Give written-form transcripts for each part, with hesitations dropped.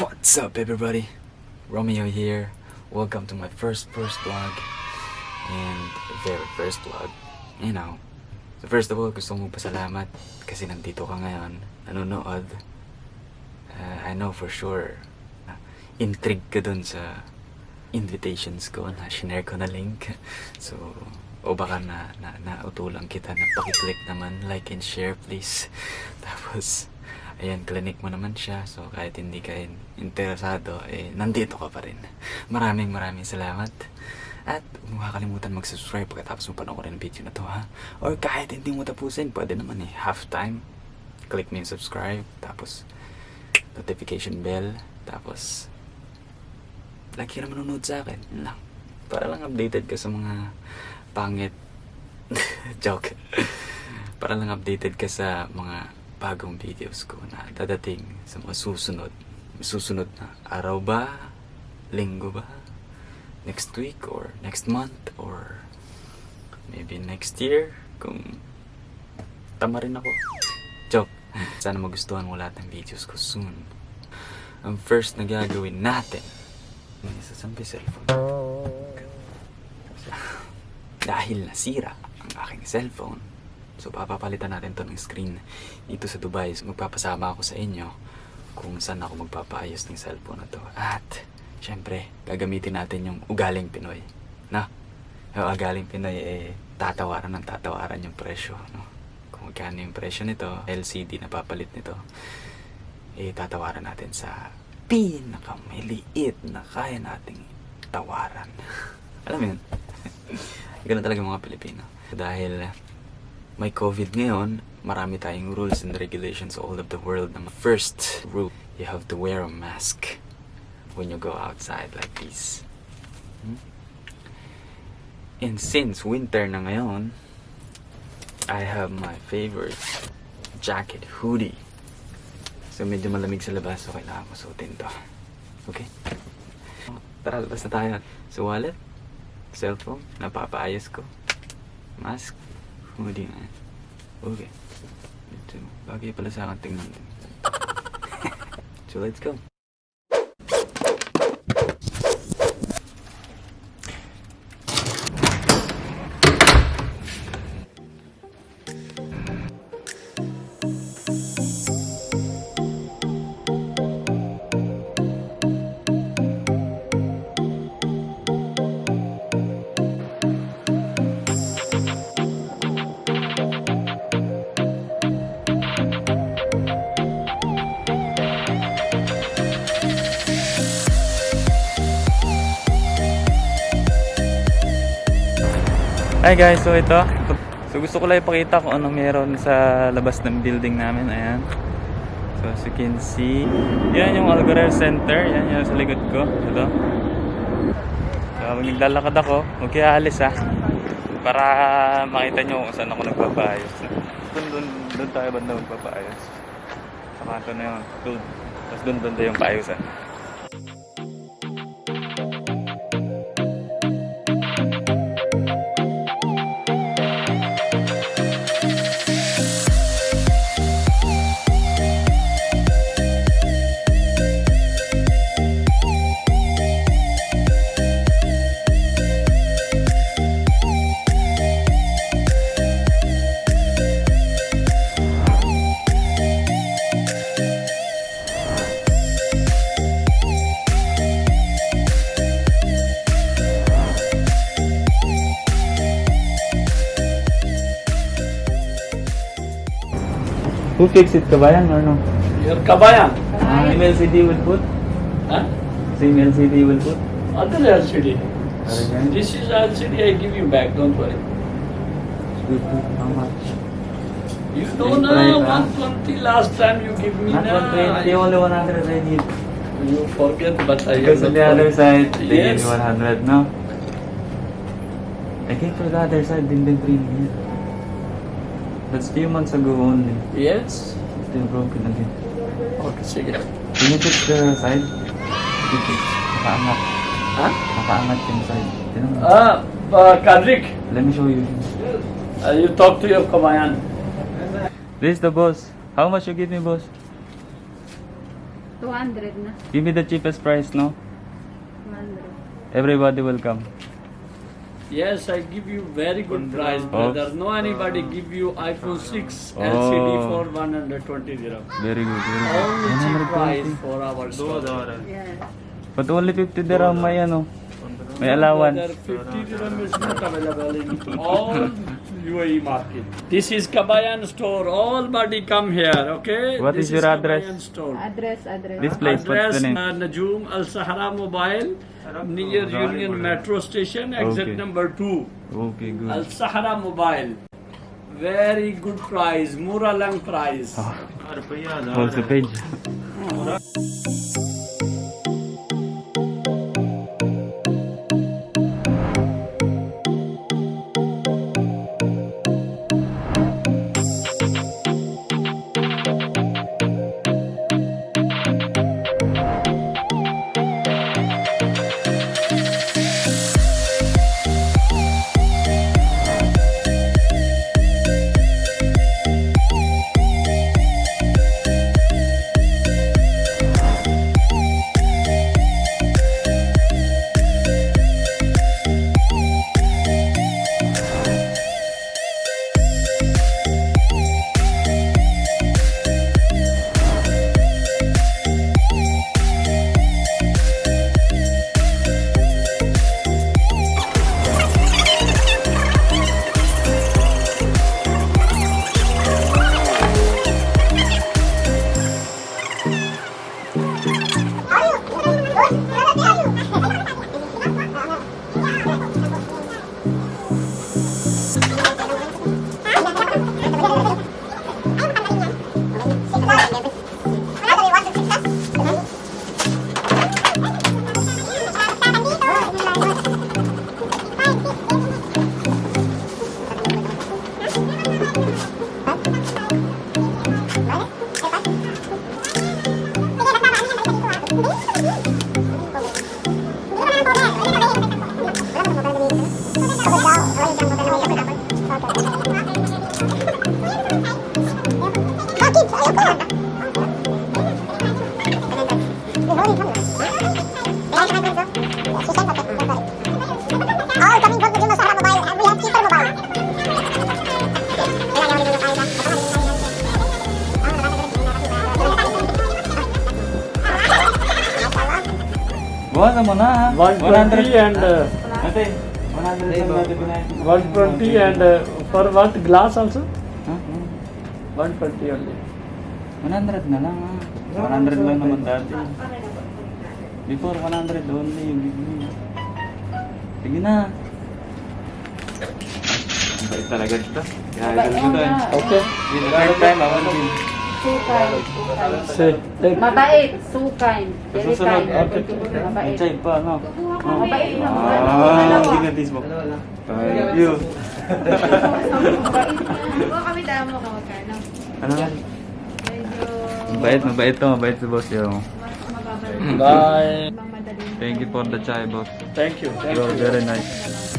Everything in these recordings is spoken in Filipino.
What's up everybody? Romeo here. Welcome to my first vlog. And very first vlog. You know. So first of all, gusto kong magpasalamat kasi nandito ka ngayon, nanonood. I know for sure intrigue ka dun sa invitations ko na shinare ko na link. So, o baka nautulang kita na pakiclick naman, like and share please. Tapos ayan, clinic mo naman siya. So kahit hindi ka interesado, nandito ka pa rin. Maraming salamat. At huwag kakalimutan mag-subscribe pagkatapos mo panoorin ang video na to, ha? Or kahit hindi mo tapusin, pwede naman half time. Click mo yung subscribe, tapos notification bell, tapos lagi ka na manonood sa akin. Yun lang. Para lang updated ka sa mga pangit. Joke. Para lang updated ka sa mga bagong videos ko na dadating sa mga susunod na araw ba, linggo ba, next week or next month or maybe next year kung tama rin ako. Joke. Sana magustuhan mo lahat ng videos ko soon. Ang first na gagawin natin, isasampi cellphone. Dahil nasira ang aking cellphone, so papapalitan natin to ng screen dito sa Dubai. So magpapasama ako sa inyo kung saan ako magpapaayos ng cellphone na to. At syempre, gagamitin natin yung ugaling Pinoy. No? Yung ugaling Pinoy, tatawaran yung presyo. No? Kung magkano yung presyo nito, LCD na papalit nito, tatawaran natin sa pinakamaliit na kaya nating tawaran. Alam mo yun? Ganun talaga mga Pilipino. Dahil may COVID ngayon, marami tayong rules and regulations all of the world. First rule, you have to wear a mask when you go outside like this. And since winter na ngayon, I have my favorite jacket, hoodie. So medyo malamig sa labas, so kailangan ko suotin to. Okay? Tara, labas na tayo. So wallet, cellphone, napapaayos ko, mask, hoodie na. Okay. Ito, bagay pala sa akin, tingnan din. So let's go. Hi guys, so ito. So gusto ko lang ipakita kung ano meron sa labas ng building namin. Ayan. So as you can see, yan yung Algorer Center. Yan yung sa likod ko. Ito. So pag naglalakad ako, huwag kaya alis para makita nyo kung saan ako nagpapaayos. Doon tayo banda magpapaayos. Sa kanto na yun. Tapos doon tayo yung paayos. Who fixed it, Kabayan or no? Your Kabayan. Same LCD will put? Huh? Same LCD will put? Other LCD. This is LCD I give you back, don't worry. Good. How much? You don't know 120 last time you give me. Not 120, only 100 I need. You forget, but I Because on the other side, they yes. give me 100, no? I came for the other side, didn't bring me. That's few months ago only. Yes. Still broken again. Okay, sige. Can you fix the side? Nakaangat. Huh? Nakaangat yung side. Kadrik, Let me show you. you talk to your Kabayan. This is the boss. How much you give me, boss? 200 na. Give me the cheapest price, no? 200. Everybody will come. Yes, I give you very good price, brother. No anybody give you iPhone 6 LCD for 120 dirham. Very good. Only cheap price for our store. Yes. But only 50 dirham may ano. May allowance. Brother, 50 dirham is not available in all UAE market. This is Kabayan store. All body come here, okay? What This is your address? Kabayan store. Address. This place, what's Address the name? Najum Al Sahara Mobile near Union Metro Station, exit Okay. number 2. Okay, good. Al Sahara Mobile. Very good price, mura lang price. Also page. Bawasan mo na ha. 120 and Ate, 100 lang natin pinahin. 120 and for what glass also? Ha? 120 only. 100 na lang ha. 100 lang naman dati. Before 100 only yung give me. Sige na. Ang bait talaga ito. Kaya idol ko to eh. Okay. In the third time, I want to Sukain. Say, take. Mabait. Sukain. Very Susunod. kind. Okay. Mabait. Chay pa, no? Mabait na. Hindi nga tismo. Thank you. Huwag kami tama mo magkano. Ano? Medyo Mabait to. Mabait si boss yung. mas mababalik. Bye. Ibang madaling. Thank you for the chai, boss. Thank you. Thank Bro, you. very nice.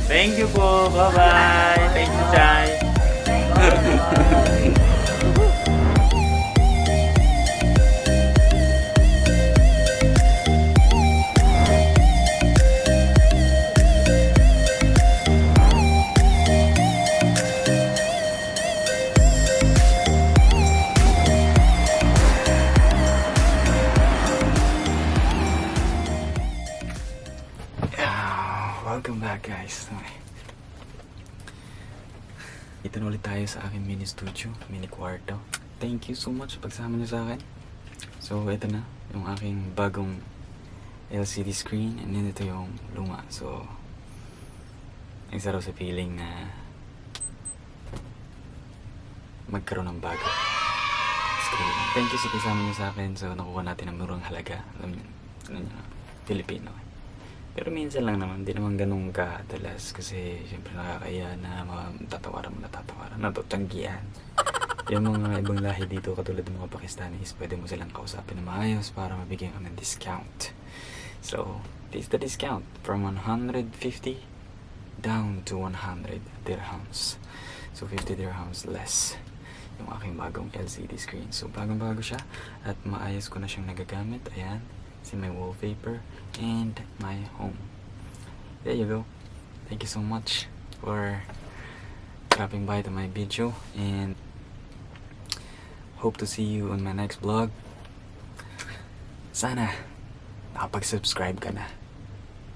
Thank you po. Bye-bye. Thank you, chai. Welcome back, guys. Okay. Ito na ulit tayo sa aking mini studio, mini kwarto. Thank you so much sa pagsama niyo sa akin. So, ito na yung aking bagong LCD screen and then ito yung luma. So, ang sarap sa feeling na magkaroon ng bago screen. Thank you sa pagsama niyo sa akin. So, nakuha natin ang murang halaga. Alam niyo, Pilipino. Pero minsan lang naman, hindi naman ganun kadalas kasi syempre nakakaya na tatawaran, natutanggihan. Yung mga ibang lahi dito katulad ng mga Pakistanis, pwede mo silang kausapin na maayos para mabigyan ka ng discount. So, this is the discount from 150 down to 100 dirhams. So, 50 dirhams less. yung aking bagong LCD screen. So bagong-bago siya at maayos ko na siyang nagagamit. Ayan, see my wallpaper and my home. There you go. Thank you so much for dropping by to my video, and hope to see you on my next vlog. Sana nakapag-subscribe ka na.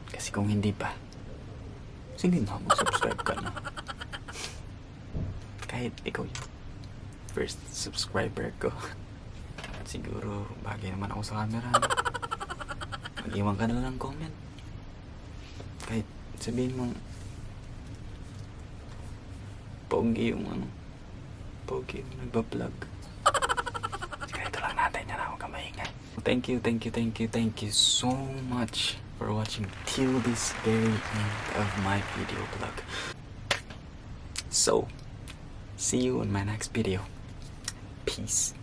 Kasi kung hindi pa, sige na mag-subscribe ka na. Kahit ikaw yung first subscriber ko. Siguro bagay naman ako sa camera. Mag-iwan ka na lang comment. Kahit sabihin mo pogi yung pogi yung nagbablog. Ganito lang natin yan, ako kamaingay. Thank you so much for watching till this very end of my video vlog. So, see you in my next video. Peace.